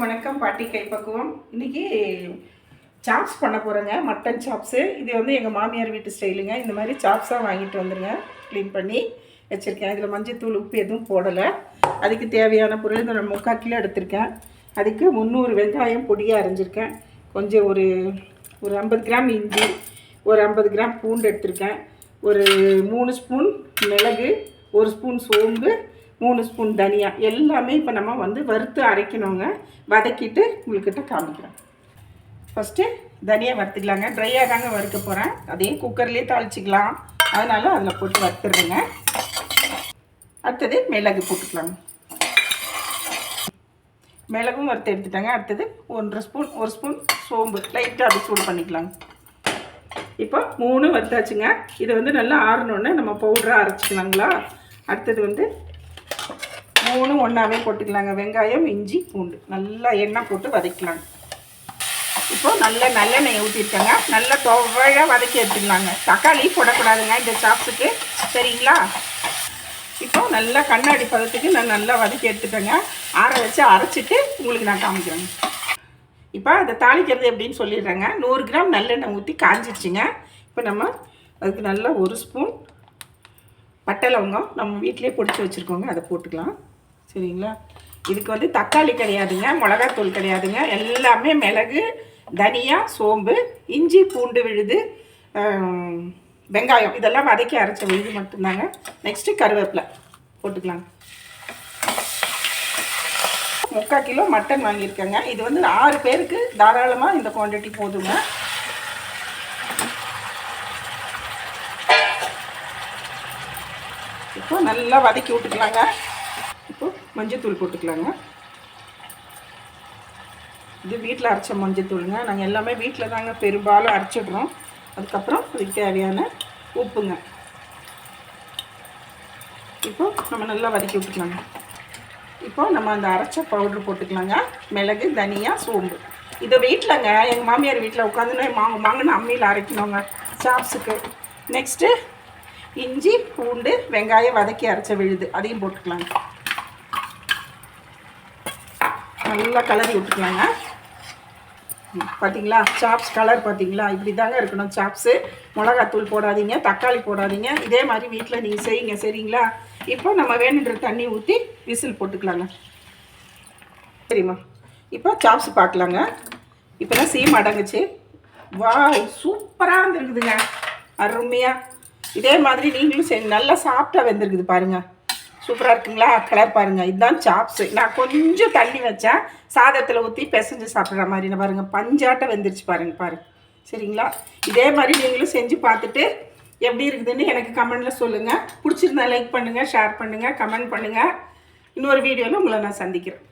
வணக்கம் பாட்டி கைப்பக்குவம். இன்றைக்கி சாப்ஸ் பண்ண போகிறேங்க. Mutton chops. இது வந்து எங்கள் மாமியார் வீட்டு ஸ்டைலுங்க. இந்த மாதிரி சாப்ஸாக வாங்கிட்டு வந்துடுங்க. க்ளீன் பண்ணி வச்சுருக்கேன். இதில் மஞ்சத்தூள் உப்பு எதுவும் போடலை. அதுக்கு தேவையான பொருள் இந்த 3/4 கிலோ எடுத்திருக்கேன். அதுக்கு 300 வெங்காயம் பொடியாக அரைஞ்சிருக்கேன். கொஞ்சம் ஒரு 50 கிராம் இஞ்சி, ஒரு 50 கிராம் பூண்டு எடுத்திருக்கேன். ஒரு 3 ஸ்பூன் மிளகு, 1 ஸ்பூன் சோம்பு, 3 ஸ்பூன் தனியா. எல்லாமே இப்போ நம்ம வந்து வறுத்து அரைக்கணுங்க. வதக்கிட்டு உங்கள்கிட்ட காமிக்கிறேன். ஃபஸ்ட்டு தனியாக வறுத்துக்கலாங்க. ட்ரையாக தாங்க வறுக்க போகிறேன். அதையும் குக்கர்லேயே தாளிச்சிக்கலாம். அதனால் அதில் போட்டு வறுத்துடுறேங்க. அடுத்தது மிளகு போட்டுக்கலாங்க. மிளகும் வறுத்து எடுத்துட்டாங்க. அடுத்தது 1 ஸ்பூன் சோம்பு லைட்டாக அது சூடு பண்ணிக்கலாங்க. இப்போ 3 வறுத்தாச்சுங்க. இதை வந்து நல்லா ஆறணுன்னு நம்ம பவுடராக அரைச்சிக்கலாங்களா. அடுத்தது வந்து 3 ஒன்றாவே போட்டுக்கலாங்க. வெங்காயம், இஞ்சி, பூண்டு நல்லா எண்ணெய் போட்டு வதக்கலாங்க. இப்போ நல்லெண்ணெய் ஊற்றிருக்கேங்க. நல்லா துவையாக வதக்கி எடுத்துக்கலாங்க. தக்காளி போடக்கூடாதுங்க இந்த சாப்ஸுக்கு, சரிங்களா. இப்போ நல்லா கண்ணாடி பதத்துக்கு நான் நல்லா வதக்கி எடுத்துட்டேங்க. ஆற வச்சு அரைச்சிட்டு உங்களுக்கு நான் காமிக்கிறேங்க. இப்போ அதை தாளிக்கிறது எப்படின்னு சொல்லிடுறேங்க. 100 கிராம் நல்லெண்ணெய் ஊற்றி காஞ்சிடுச்சுங்க. இப்போ நம்ம அதுக்கு நல்லா 1 ஸ்பூன் பட்டை லவங்கம் நம்ம வீட்டிலே பொடிச்சு வச்சுருக்கோங்க, அதை போட்டுக்கலாம், சரிங்களா. இதுக்கு வந்து தக்காளி கிடையாதுங்க, மிளகாத்தூள் கிடையாதுங்க. எல்லாமே மிளகு, தனியா, சோம்பு, இஞ்சி, பூண்டு விழுது, வெங்காயம் இதெல்லாம் வதக்கி அரைச்ச விழுது மட்டும்தாங்க. நெக்ஸ்ட்டு கருவேப்பிலை போட்டுக்கலாங்க. 3/4 கிலோ மட்டன் வாங்கியிருக்கேங்க. இது வந்து 6 பேருக்கு தாராளமாக இந்த குவான்டிட்டி போதுங்க. இப்போ நல்லா வதக்கி விட்டுக்கலாங்க. இப்போ மஞ்சத்தூள் போட்டுக்கலாங்க. இது வீட்டில் அரைச்ச மஞ்சத்தூளுங்க. நாங்கள் எல்லாமே வீட்டில் தாங்க பெரும்பாலும் அரைச்சிடுறோம். அதுக்கப்புறம் அதுக்கு தேவையான உப்புங்க. இப்போ நம்ம நல்லா வதக்கி விட்டுக்கலாங்க. இப்போ நம்ம அந்த அரைச்ச பவுட்ரு போட்டுக்கலாங்க. மிளகு, தனியா, சோம்பு. இதை வீட்டிலங்க எங்கள் மாமியார் வீட்டில் உட்காந்துன்னு மாங்கன்னு அம்மியில் அரைக்கணுங்க சாப்ஸுக்கு. நெக்ஸ்ட்டு இஞ்சி, பூண்டு, வெங்காயம் வதக்கி அரைச்ச விழுது அதையும் போட்டுக்கலாங்க. நல்லா கலரி விட்டுக்கலாங்க. பார்த்தீங்களா சாப்ஸ் கலர் பார்த்தீங்களா, இப்படி தாங்க இருக்கணும் சாப்ஸு. மிளகாத்தூள் போடாதீங்க, தக்காளி போடாதீங்க. இதே மாதிரி வீட்டில் நீங்கள் செய்யுங்க, சரிங்களா. இப்போ நம்ம வேணுன்ற தண்ணி ஊற்றி விசில் போட்டுக்கலாங்க, சரிம்மா. இப்போ சாப்ஸ் பார்க்கலாங்க. இப்போ தான் சீம் அடங்குச்சு. வா, சூப்பராக வந்துருக்குதுங்க, அருமையாக. இதே மாதிரி நீங்களும் நல்லா சாப்பிட்டா வெந்திருக்குது பாருங்கள். சூப்பராக இருக்குங்களா, கலர் பாருங்கள். இதுதான் சாப்ஸு. நான் கொஞ்சம் தண்ணி வச்சேன், சாதத்தில் ஊற்றி பிசைஞ்சு சாப்பிட்ற மாதிரி பாருங்கள். பஞ்சாட்டை வெந்துருச்சு பாருங்கள், சரிங்களா. இதே மாதிரி நீங்களும் செஞ்சு பார்த்துட்டு எப்படி இருக்குதுன்னு எனக்கு கமெண்டில் சொல்லுங்கள். பிடிச்சிருந்தா லைக் பண்ணுங்கள், ஷேர் பண்ணுங்கள், கமெண்ட் பண்ணுங்கள். இன்னொரு வீடியோவில் உங்களை நான் சந்திக்கிறேன்.